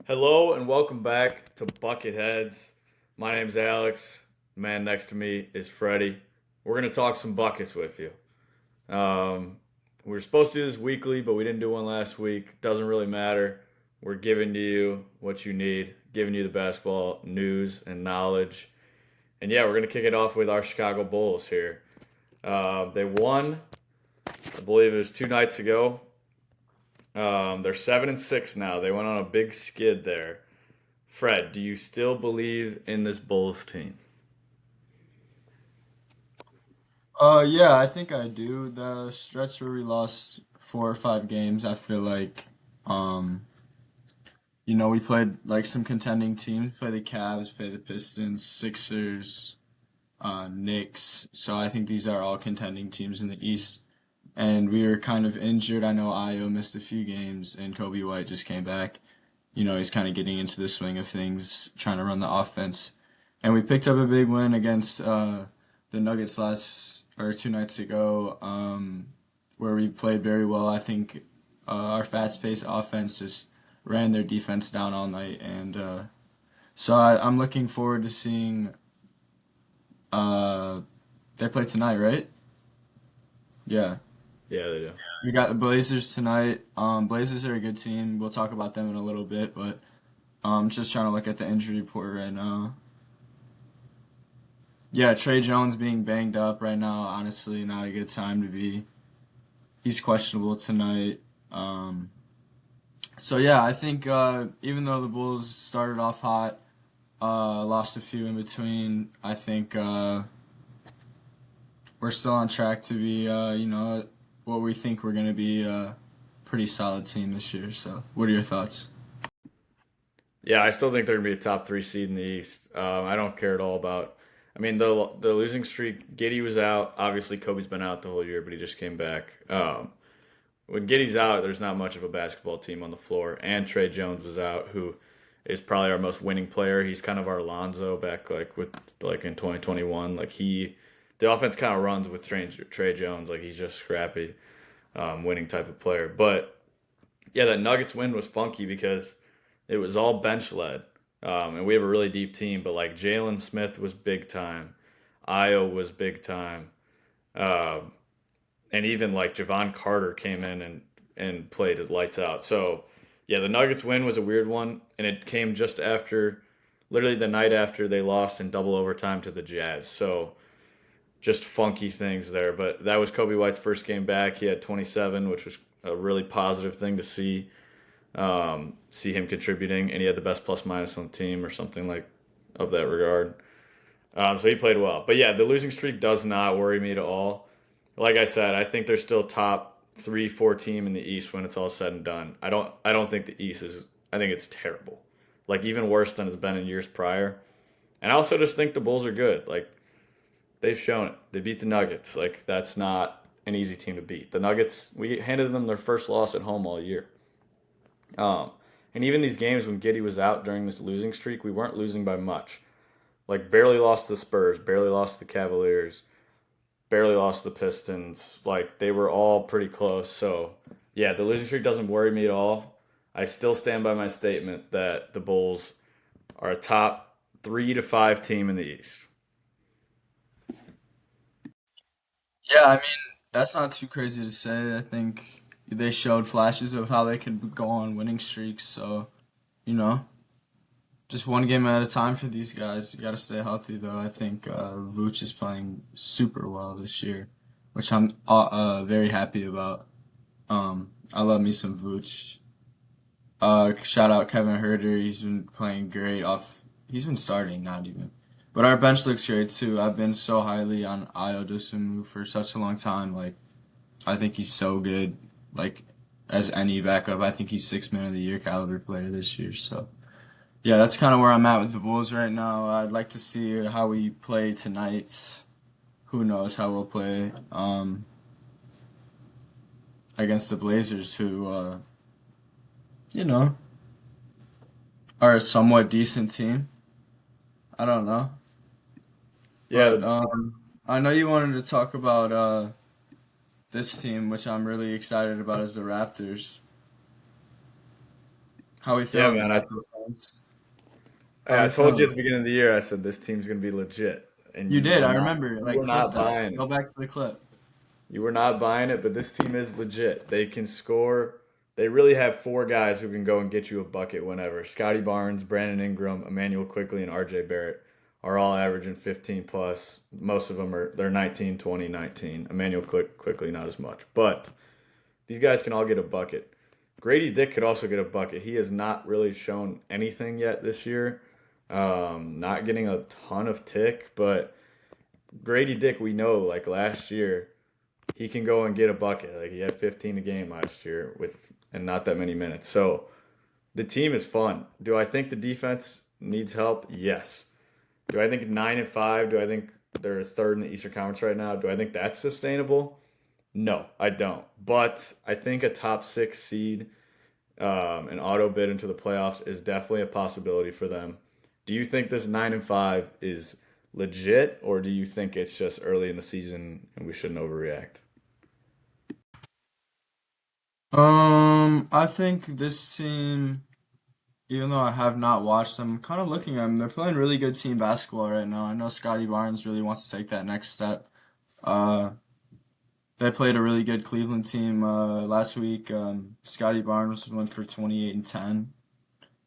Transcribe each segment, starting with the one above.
Hello and welcome back to Bucketheads. My name's Alex. The man next to me is Freddie. We're gonna talk some buckets with you. We were supposed to do this weekly, but we didn't do one last week. Doesn't really matter. We're giving to you what you need, giving you the basketball news and knowledge. And yeah, we're gonna kick it off with our Chicago Bulls here. They won, I believe it was 2 nights ago. They're 7-6 now. They went on a big skid there. Fred, do you still believe in this Bulls team? Yeah, I think I do. The stretch where we lost 4 or 5 games, I feel like, um, we played like some contending teams. Play the Cavs, play the Pistons, Sixers, Knicks. So I think these are all contending teams in the East. And we were kind of injured. I know Io missed a few games, and Kobe White just came back. He's kind of getting into the swing of things, trying to run the offense. And we picked up a big win against the Nuggets last or 2 nights ago, where we played very well. I think our fast-paced offense just ran their defense down all night, and I'm looking forward to seeing. Uh, they play tonight, right? Yeah, Yeah, they do. we got the Blazers tonight. Blazers are a good team. We'll talk about them in a little bit, but just trying to look at the injury report right now. Yeah, Trey Jones being banged up right now, honestly, not a good time to be. He's questionable tonight. Um, so yeah, I think even though the Bulls started off hot, lost a few in between, I think we're still on track to be, what we think we're going to be a pretty solid team this year. So, what are your thoughts? Yeah, I still think they're gonna be a top three seed in the East. I don't care at all about. I mean, the losing streak. Giddy was out. Obviously, Kobe's been out the whole year, but he just came back. When Giddy's out, there's not much of a basketball team on the floor. And Trey Jones was out, who is probably our most winning player. He's kind of our Lonzo back like in 2021. The offense kind of runs with Trey Jones. Like he's just scrappy, winning type of player. But yeah, that Nuggets win was funky because it was all bench led. And we have a really deep team, but like Jalen Smith was big time. Io was big time. Um, and even like Javon Carter came in and played his lights out. So yeah, the Nuggets win was a weird one, and it came just after, literally the night after they lost in double overtime to the Jazz. So just funky things there. But that was Kobe White's first game back. He had 27, which was a really positive thing to see. See him contributing, and he had the best plus minus on the team or something like of that regard. So he played well. But yeah, the losing streak does not worry me at all. Like I said, I think they're still top three, four team in the East when it's all said and done. I don't think the East is. I think it's terrible. Like even worse than it's been in years prior. And I also just think the Bulls are good. Like they've shown it. They beat the Nuggets. Like that's not an easy team to beat. The Nuggets, we handed them their first loss at home all year. Um, and even these games when Giddy was out during this losing streak, we weren't losing by much. Like barely lost to the Spurs, barely lost to the Cavaliers, barely lost to the Pistons. Like they were all pretty close. So yeah, the losing streak doesn't worry me at all. I still stand by my statement that the Bulls are a top 3 to 5 team in the East. Yeah, I mean, that's not too crazy to say. I think they showed flashes of how they could go on winning streaks. So, you know, just one game at a time for these guys. You got to stay healthy, though. I think Vooch is playing super well this year, which I'm very happy about. I love me some Vooch. Shout out Kevin Herter. He's been playing great off. He's been starting, not even. But our bench looks great too. I've been so highly on Ayo Dosunmu for such a long time. Like I think he's so good. Like as any backup, I think he's six man of the year caliber player this year. So yeah, that's kind of where I'm at with the Bulls right now. I'd like to see how we play tonight. Who knows how we'll play against the Blazers, who you know are a somewhat decent team. I don't know, Yeah, but I know you wanted to talk about this team, which I'm really excited about, is the Raptors. How we Yeah, feeling man. about those fans? How I we told you at feeling? the beginning of the year. I said this team's gonna be legit, and You did. I remember. you Like, were clip not that. buying Go it. back to the clip. You were not buying it, but this team is legit. They can score. They really have four guys who can go and get you a bucket whenever. Scotty Barnes, Brandon Ingram, Emmanuel Quickly, and RJ Barrett are all averaging 15 plus. Most of them they're 19, 20, 19. Emmanuel Quickly not as much, but these guys can all get a bucket. Grady Dick could also get a bucket. He has not really shown anything yet this year. Not getting a ton of tick, but Grady Dick, we know like last year he can go and get a bucket. Like he had 15 a game last year with and not that many minutes. So the team is fun. Do I think the defense needs help? Yes. Do I think 9-5? Do I think they're third in the Eastern Conference right now? Do I think that's sustainable? No, I don't. But I think a top six seed, an auto bid into the playoffs is definitely a possibility for them. Do you think this 9-5 is legit, or do you think it's just early in the season and we shouldn't overreact? I think this team, even though I have not watched them, I'm kind of looking at them. They're playing really good team basketball right now. I know Scotty Barnes really wants to take that next step. Uh, they played a really good Cleveland team last week. Scotty Barnes went for 28 and 10.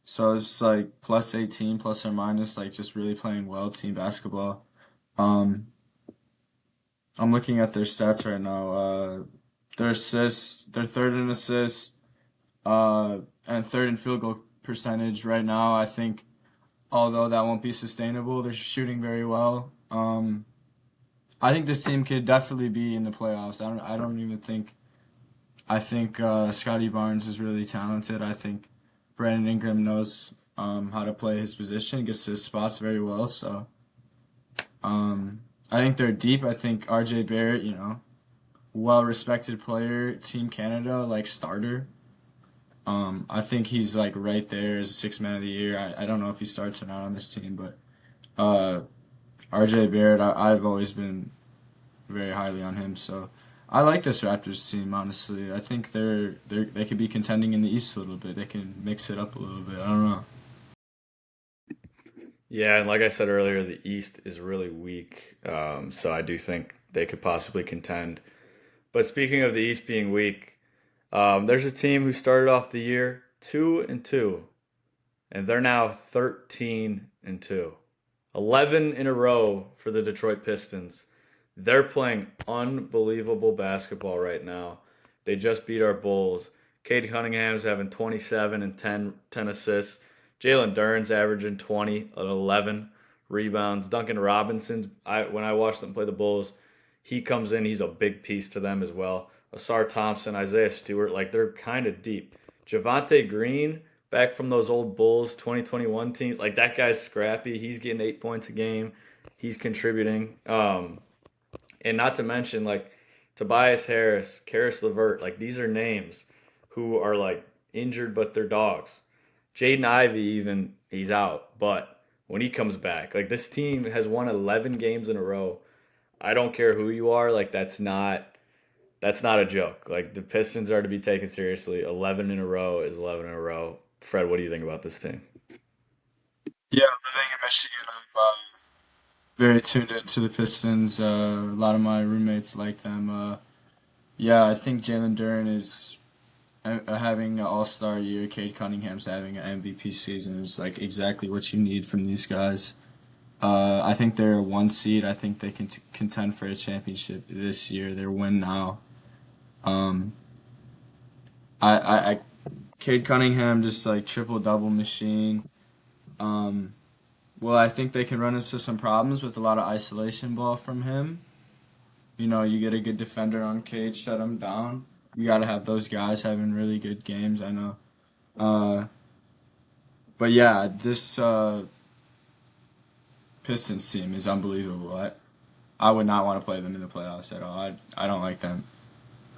So it's like plus 18, plus or minus, like just really playing well team basketball. Um, I'm looking at their stats right now. Their assists, they're third in assists, and third in field goal percentage right now. I think, although that won't be sustainable, they're shooting very well. I think this team could definitely be in the playoffs. I don't even think. I think Scotty Barnes is really talented. I think Brandon Ingram knows how to play his position, gets his spots very well. So I think they're deep. I think RJ Barrett, well respected player, Team Canada, like starter. I think he's like right there as six man of the year. I don't know if he starts or not on this team, but uh, RJ Barrett, I've always been very highly on him. So I like this Raptors team. Honestly, I think they could be contending in the East a little bit. They can mix it up a little bit. I don't know. Yeah, and like I said earlier, the East is really weak. So I do think they could possibly contend. But speaking of the East being weak, there's a team who started off the year 2-2, and they're now 13-2. 11 in a row for the Detroit Pistons. They're playing unbelievable basketball right now. They just beat our Bulls. Cade Cunningham's having 27 and 10 assists. Jalen Duren's averaging 20 and 11 rebounds. Duncan Robinson's, when I watched them play the Bulls, he comes in, he's a big piece to them as well. Asar Thompson, Isaiah Stewart, like they're kind of deep. Javante Green, back from those old Bulls 2021 teams. Like that guy's scrappy. He's getting 8 points a game. He's contributing. And not to mention like Tobias Harris, Karis LeVert. Like these are names who are like injured, but they're dogs. Jaden Ivey even he's out, but when he comes back, like this team has won 11 games in a row. I don't care who you are. Like that's not a joke. Like the Pistons are to be taken seriously. 11 in a row is 11 in a row. Fred, what do you think about this team? Yeah, living in Michigan, I'm very tuned into the Pistons. A lot of my roommates like them. Yeah, I think Jalen Duren is having an All Star year. Cade Cunningham's having an MVP season. Is like exactly what you need from these guys. I think they're a one seed. I think they can contend for a championship this year. They're win now. Um, I Cade Cunningham just like triple double machine. Um, well, I think they can run into some problems with a lot of isolation ball from him. You get a good defender on Cade, shut him down. You got to have those guys having really good games. I know. Uh, but yeah, this Pistons team is unbelievable. I would not want to play them in the playoffs at all. I don't like them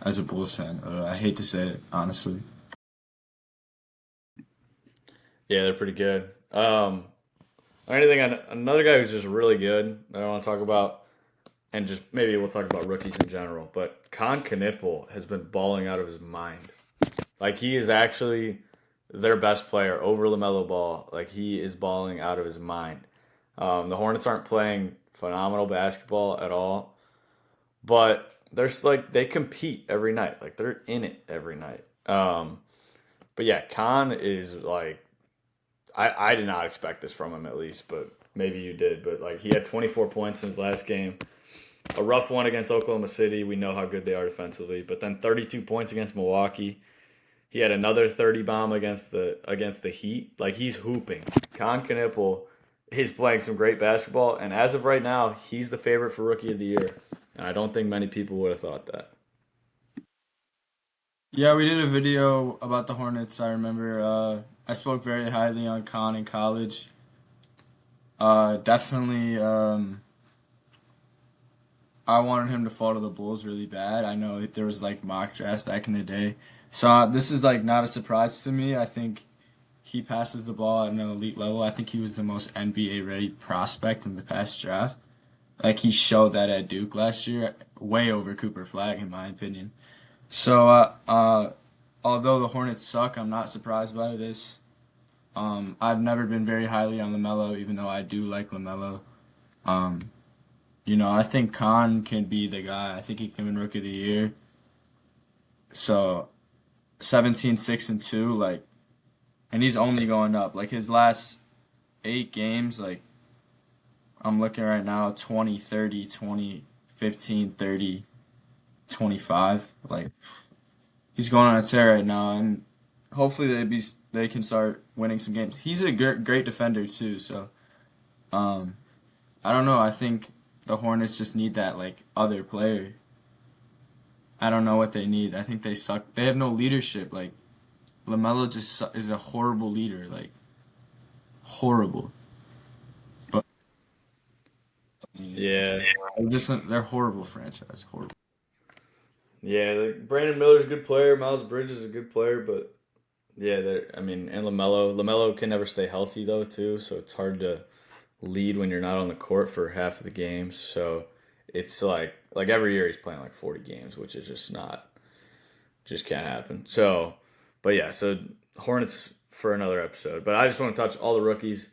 as a Bulls fan. I hate to say it, honestly. Yeah, they're pretty good. Anything on another guy who's just really good that I want to talk about, and just maybe we'll talk about rookies in general. But Con Knipple has been balling out of his mind. Like he is actually their best player over LaMelo Ball. Like he is balling out of his mind. The Hornets aren't playing phenomenal basketball at all, but there's like they compete every night. Like they're in it every night. But yeah, Khan is like I did not expect this from him at least, but maybe you did. But like he had 24 points in his last game, a rough one against Oklahoma City. We know how good they are defensively, but then 32 points against Milwaukee. He had another 30 bomb against the Heat. Like he's hooping. Con Knipple is playing some great basketball, and as of right now, he's the favorite for Rookie of the Year. And I don't think many people would have thought that. Yeah, we did a video about the Hornets. I remember I spoke very highly on Khan in college. Definitely, I wanted him to fall to the Bulls really bad. I know there was like mock drafts back in the day, so this is like not a surprise to me. I think he passes the ball at an elite level. I think he was the most NBA ready prospect in the past draft. Like he showed that at Duke last year, way over Cooper Flag in my opinion. So, although the Hornets suck, I'm not surprised by this. I've never been very highly on LaMelo, even though I do like LaMelo. Um, I think Khan can be the guy. I think he can win Rookie of the Year. So, 17, 6 and 2, like, and he's only going up. Like his last 8 games, like I'm looking right now, 20, 30, 20, 15, 30, 25. Like he's going on a tear right now, and hopefully they can start winning some games. He's a great defender too, so um, I don't know. I think the Hornets just need that like other player. I don't know what they need. I think they suck. They have no leadership. Like Lamelo is a horrible leader. Like horrible. But Yeah, they're horrible franchise. Horrible. yeah. Like Brandon Miller's a good player. Miles Bridges is a good player, but yeah, I mean, and Lamelo can never stay healthy though too, so it's hard to lead when you're not on the court for half of the games. So it's like every year he's playing like 40 games, which is just can't happen. So, but yeah, so Hornets for another episode. But I just want to touch all the rookies.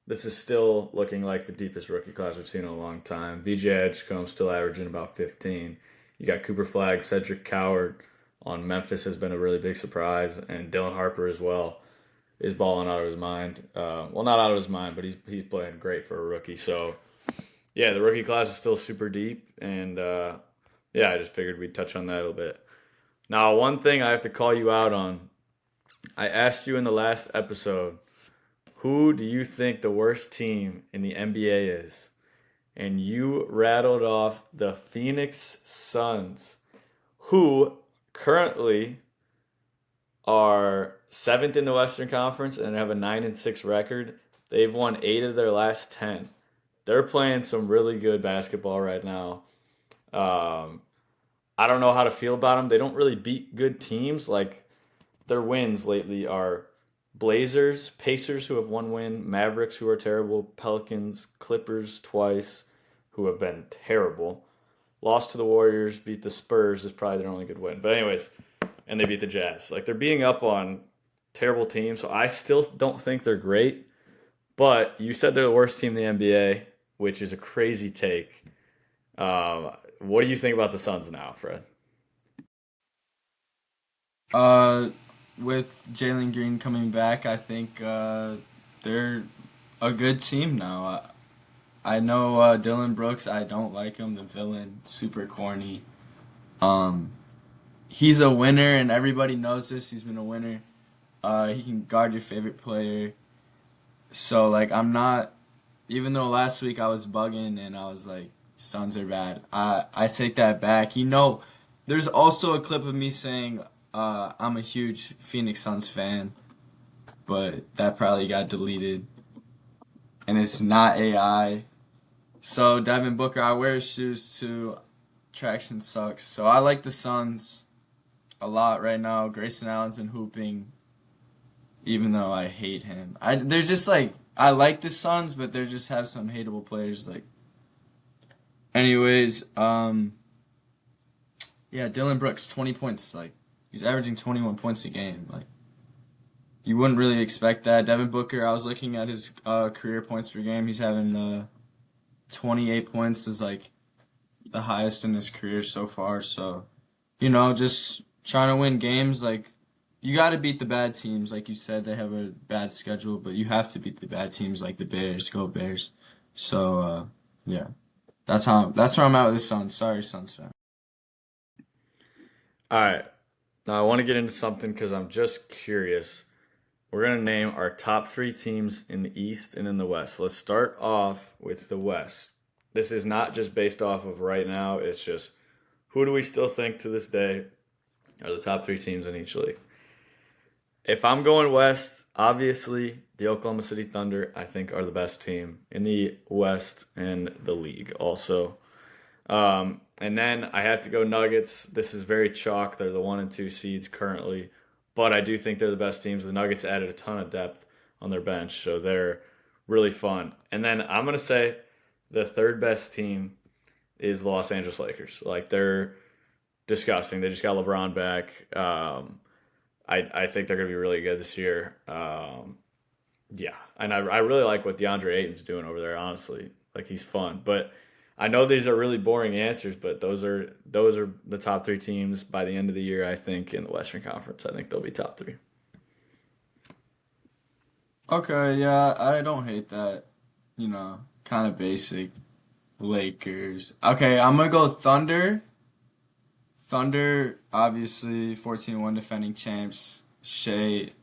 This is still looking like the deepest rookie class we've seen in a long time. VJ Edgecombe still averaging about 15. You got Cooper Flag, Cedric Coward on Memphis has been a really big surprise, and Dylan Harper as well is balling out of his mind. Well, not out of his mind, but he's playing great for a rookie. So yeah, the rookie class is still super deep, and yeah, I just figured we'd touch on that a little bit. Now, one thing I have to call you out on. I asked you in the last episode, who do you think the worst team in the NBA is? And you rattled off the Phoenix Suns, who currently are seventh in the Western Conference and have a 9-6 record. They've won 8 of their last 10. They're playing some really good basketball right now. Um, I don't know how to feel about them. They don't really beat good teams. Like their wins lately are Blazers, Pacers, who have one win, Mavericks, who are terrible, Pelicans, Clippers twice, who have been terrible. Lost to the Warriors, beat the Spurs is probably their only good win. But anyways, and they beat the Jazz. Like they're beating up on terrible teams, so I still don't think they're great. But you said they're the worst team in the NBA, which is a crazy take. What do you think about the Suns now, Fred? Uh, with Jalen Green coming back, I think they're a good team now. I know Dylan Brooks. I don't like him. The villain, super corny. Um, he's a winner, and everybody knows this. He's been a winner. He can guard your favorite player. So like, I'm not. Even though last week I was bugging and I was like, Suns are bad. I take that back. There's also a clip of me saying I'm a huge Phoenix Suns fan, but that probably got deleted, and it's not AI. So Devin Booker, I wear his shoes too. Traction sucks. So I like the Suns a lot right now. Grayson Allen's been hooping, even though I hate him. They're just like I like the Suns, but they just have some hateable players. Like, anyways, yeah, Dylan Brooks, 20 points. Like he's averaging 21 points a game. Like You wouldn't really expect that. Devin Booker, I was looking at his career points per game. He's having 28 points is like the highest in his career so far. So, just trying to win games. Like, you got to beat the bad teams. Like you said, they have a bad schedule, but you have to beat the bad teams like the Bears. Go Bears. So, yeah, that's where I'm at with the Suns. Sorry, Suns fan. All right. Now I want to get into something because I'm just curious. We're gonna name our top three teams in the East and in the West. Let's start off with the West. This is not just based off of right now. It's just who do we still think to this day are the top three teams in each league. If I'm going West, obviously the Oklahoma City Thunder, I think, are the best team in the West and the league also. And then I have to go Nuggets. This is very chalk. They're the 1 and 2 seeds currently, but I do think they're the best teams. The Nuggets added a ton of depth on their bench, so they're really fun. And then I'm gonna say the third best team is the Los Angeles Lakers. Like they're disgusting. They just got LeBron back. I think they're gonna be really good this year. Yeah, and I really like what DeAndre Ayton's doing over there. Honestly, like he's fun. But I know these are really boring answers, but those are the top three teams by the end of the year. I think in the Western Conference, I think they'll be top three. Okay, yeah, I don't hate that. Kind of basic. Lakers. Okay, I'm gonna go Thunder. Thunder, obviously, 14-1 defending champs. Shea,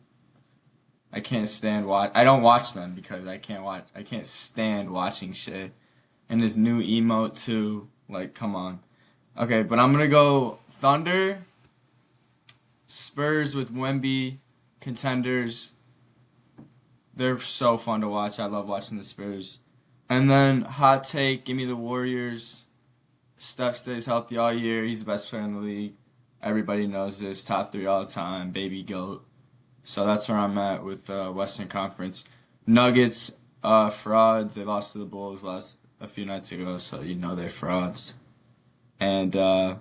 I can't stand watch. I don't watch them because I can't watch. I can't stand watching Shea and his new emote too. Like, come on. Okay, but I'm gonna go Thunder, Spurs with Wemby, contenders. They're so fun to watch. I love watching the Spurs. And then hot take, give me the Warriors. Steph stays healthy all year. He's the best player in the league. Everybody knows this. Top three all the time. Baby GOAT. So that's where I'm at with Western Conference. Nuggets, frauds. They lost to the Bulls last a few nights ago, so you know they're frauds. And yeah,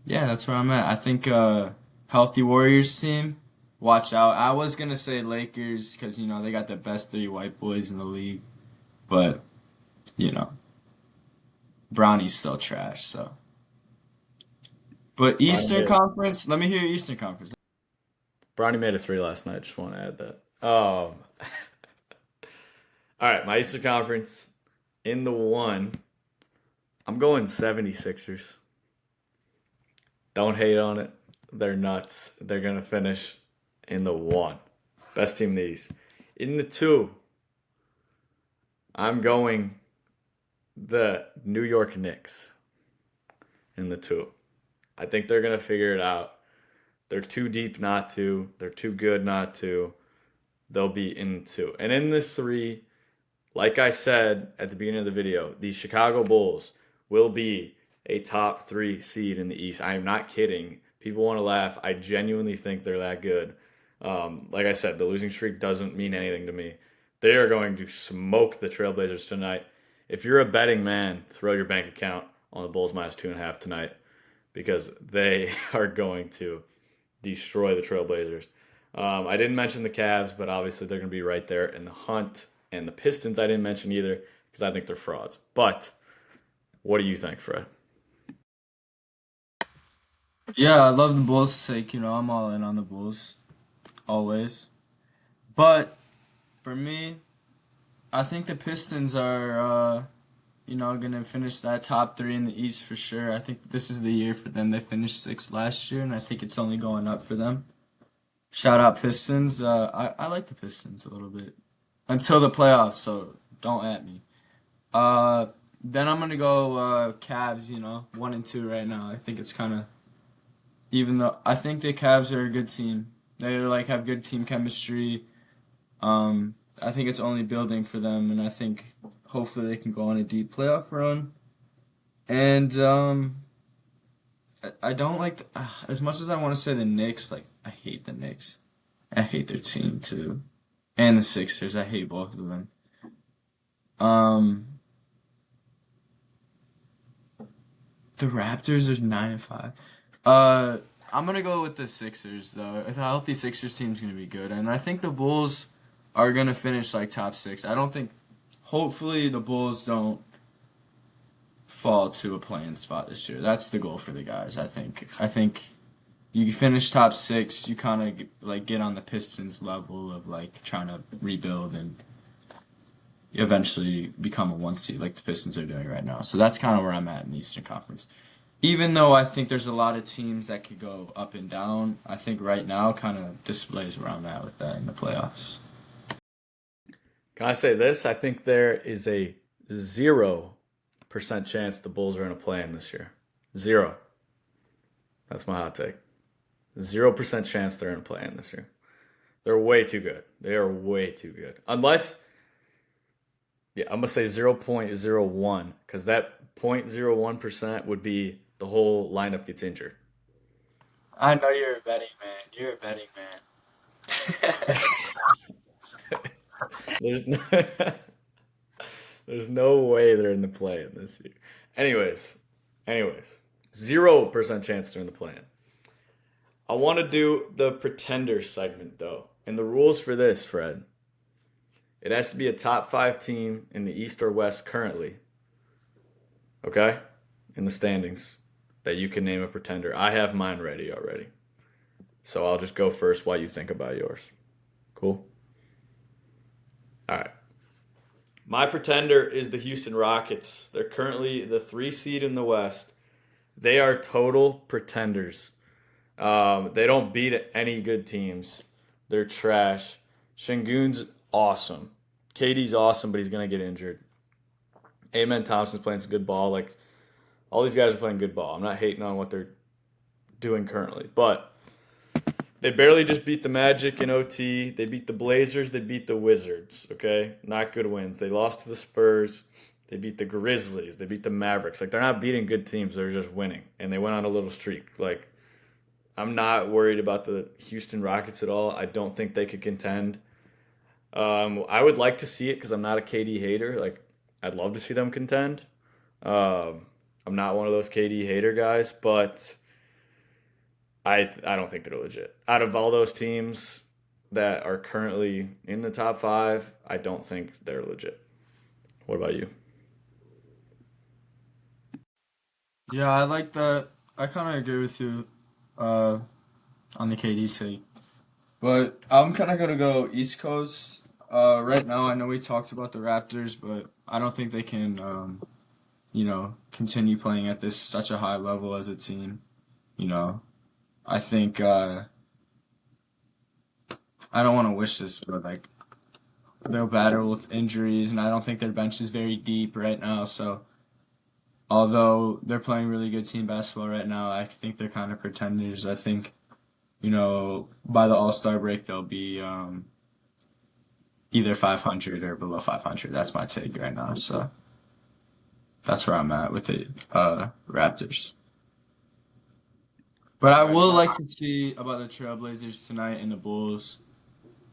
that's where I'm at. I think healthy Warriors team. Watch out. I was gonna say Lakers because they got the best three white boys in the league, but you know Brownie's still trash. So, but Bronny Eastern made Conference. Let me hear your Eastern Conference. Bronny made a three last night. Just want to add that. All right, my Eastern Conference in the one. I'm going 76ers. Don't hate on it. They're nuts. They're gonna finish in the one. Best team in the East. In the two, I'm going the New York Knicks in the two. I think they're gonna figure it out. They're too deep not to. They're too good not to. They'll be in two. And in this three, like I said at the beginning of the video, the Chicago Bulls will be a top three seed in the East. I am not kidding. People want to laugh. I genuinely think they're that good. Like I said, the losing streak doesn't mean anything to me. They are going to smoke the Trailblazers tonight. If you're a betting man, throw your bank account on the Bulls minus 2.5 tonight because they are going to destroy the Trailblazers. I didn't mention the Cavs, but obviously they're going to be right there in the hunt. And the Pistons I didn't mention either because I think they're frauds. But what do you think, Fred? Yeah, I love the Bulls' take. I'm all in on the Bulls always. But for me, I think the Pistons are, gonna finish that top three in the East for sure. I think this is the year for them. They finished sixth last year, and I think it's only going up for them. Shout out Pistons. I like the Pistons a little bit until the playoffs, so don't at me. Uh, then I'm gonna go Cavs. 1 and 2 right now. I think it's kind of even though I think the Cavs are a good team. They like have good team chemistry. I think it's only building for them, and I think hopefully they can go on a deep playoff run. And I don't like as much as I want to say the Knicks. Like I hate the Knicks. I hate their team too, and the Sixers. I hate both of them. Um, the Raptors are 9-5. Uh, I'm gonna go with the Sixers though. A healthy Sixers team's gonna be good, and I think the Bulls are gonna finish like top six. I don't think. Hopefully, the Bulls don't fall to a playing spot this year. That's the goal for the guys. I think. I think you finish top six, you kind of like get on the Pistons level of like trying to rebuild and eventually become a one seed like the Pistons are doing right now. So that's kind of where I'm at in the Eastern Conference. Even though I think there's a lot of teams that could go up and down, I think right now kind of displays where I'm at with that in the playoffs. Can I say this? I think there is a 0% chance the Bulls are in a play-in this year. Zero. That's my hot take. 0% chance they're in a play-in this year. They're way too good. They are way too good. Unless, yeah, I'm gonna say 0.01 because that 0.01% would be the whole lineup gets injured. I know you're a betting man. You're a betting man. There's no, there's no way they're in the play-in this year. Anyways, anyways, 0% chance they're in the play-in. I want to do the pretender segment though. And the rules for this, Fred, it has to be a top five team in the East or West currently, okay? In the standings that you can name a pretender. I have mine ready already. So I'll just go first while you think about yours. Cool? All right. My pretender is the Houston Rockets. They're currently the 3 seed in the West. They are total pretenders. They don't beat any good teams. They're trash. Shingun's awesome. KD's awesome, but he's gonna get injured. Amen Thompson's playing some good ball. Like all these guys are playing good ball. I'm not hating on what they're doing currently, but they barely just beat the Magic in OT. They beat the Blazers. They beat the Wizards. Okay, not good wins. They lost to the Spurs. They beat the Grizzlies. They beat the Mavericks. Like they're not beating good teams. They're just winning, and they went on a little streak. Like I'm not worried about the Houston Rockets at all. I don't think they could contend. I would like to see it because I'm not a KD hater. Like I'd love to see them contend. I'm not one of those KD hater guys, but I don't think they're legit. Out of all those teams that are currently in the top five, I don't think they're legit. What about you? Yeah, I like that. I kind of agree with you uh, on the KD take. But I'm kind of going to go East Coast. Right now, I know we talked about the Raptors, but I don't think they can, continue playing at this such a high level as a team. You know, I think I don't want to wish this, but like they'll battle with injuries, and I don't think their bench is very deep right now. So although they're playing really good team basketball right now, I think they're kind of pretenders. I think by the All Star break they'll be either 500 or below 500. That's my take right now. So that's where I'm at with the Raptors. But I All right, will my like to see about the Trailblazers tonight and the Bulls.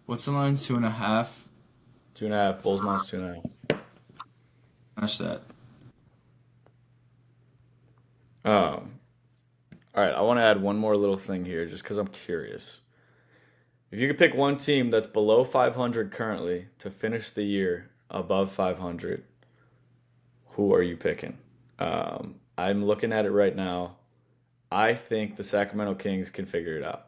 What's the line? 2.5. 2.5. Bulls minus 2.5. Match that. Um, all right, I want to add one more little thing here, just because I'm curious. If you could pick one team that's below 500 currently to finish the year above 500, who are you picking? I'm looking at it right now. I think the Sacramento Kings can figure it out.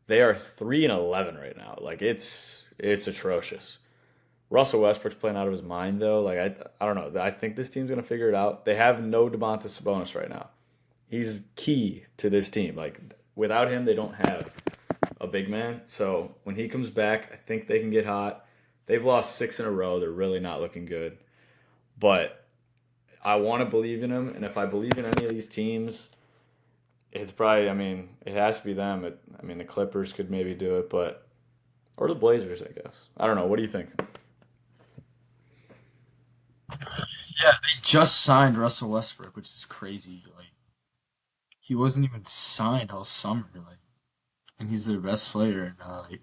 They are 3-11 right now. Like it's atrocious. Russell Westbrook's playing out of his mind though. Like I don't know. I think this team's gonna figure it out. They have no Domantas Sabonis right now. He's key to this team. Like without him, they don't have a big man. So when he comes back, I think they can get hot. They've lost six in a row. They're really not looking good. But I want to believe in him, and if I believe in any of these teams, it's probably. I mean, it has to be them. I mean, the Clippers could maybe do it, but or the Blazers, I guess. I don't know. What do you think? Yeah, they just signed Russell Westbrook, which is crazy. Like he wasn't even signed all summer, like, and he's their best player. And like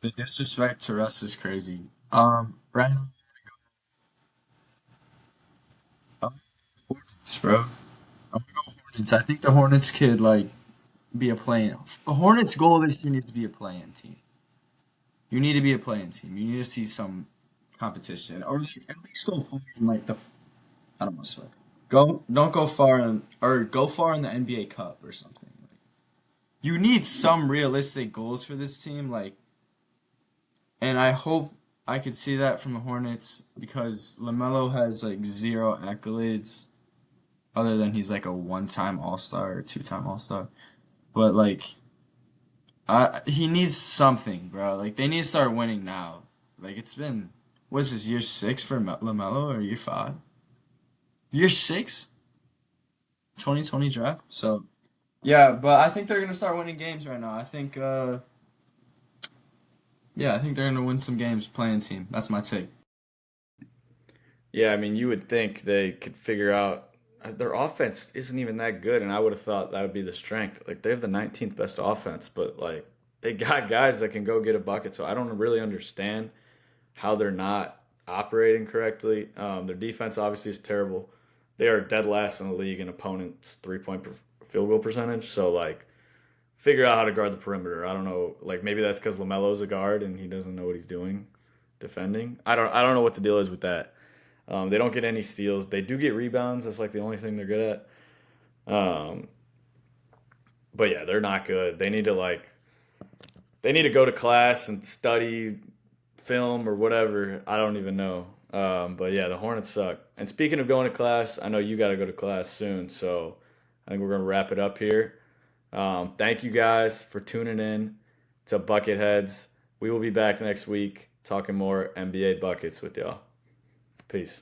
the disrespect to Russ is crazy. Right now, Hornets, bro. I'm gonna go I think the Hornets could like be a play-in. The Hornets' goal this year needs to be a play-in team. You need to be a play-in team. You need to see some competition, or like, at least go far in like the. I don't want to swear. Go don't go far in or go far in the NBA Cup or something. Like, you need some realistic goals for this team, like, and I hope I could see that from the Hornets because Lamelo has like zero accolades other than he's like a one-time All-Star or two-time All-Star. But like, he needs something, bro. Like they need to start winning now. Like it's been, what's this year six for Lamelo or year five? Year six, 2020 draft. So yeah, but I think they're gonna start winning games right now. Yeah, I think they're gonna win some games playing team. That's my take. Yeah, I mean, you would think they could figure out their offense isn't even that good, and I would have thought that would be the strength. Like they have the 19th best offense, but like they got guys that can go get a bucket. So I don't really understand how they're not operating correctly. Their defense obviously is terrible. They are dead last in the league in opponents' field goal percentage. So like, figure out how to guard the perimeter. I don't know. Like maybe that's because Lamelo's a guard and he doesn't know what he's doing defending. I don't know what the deal is with that. They don't get any steals. They do get rebounds. That's like the only thing they're good at. But yeah, they're not good. They need to go to class and study film or whatever. I don't even know. But yeah, the Hornets suck. And speaking of going to class, I know you got to go to class soon. So I think we're going to wrap it up here. Thank you guys for tuning in to Bucketheads. We will be back next week talking more NBA buckets with y'all. Peace.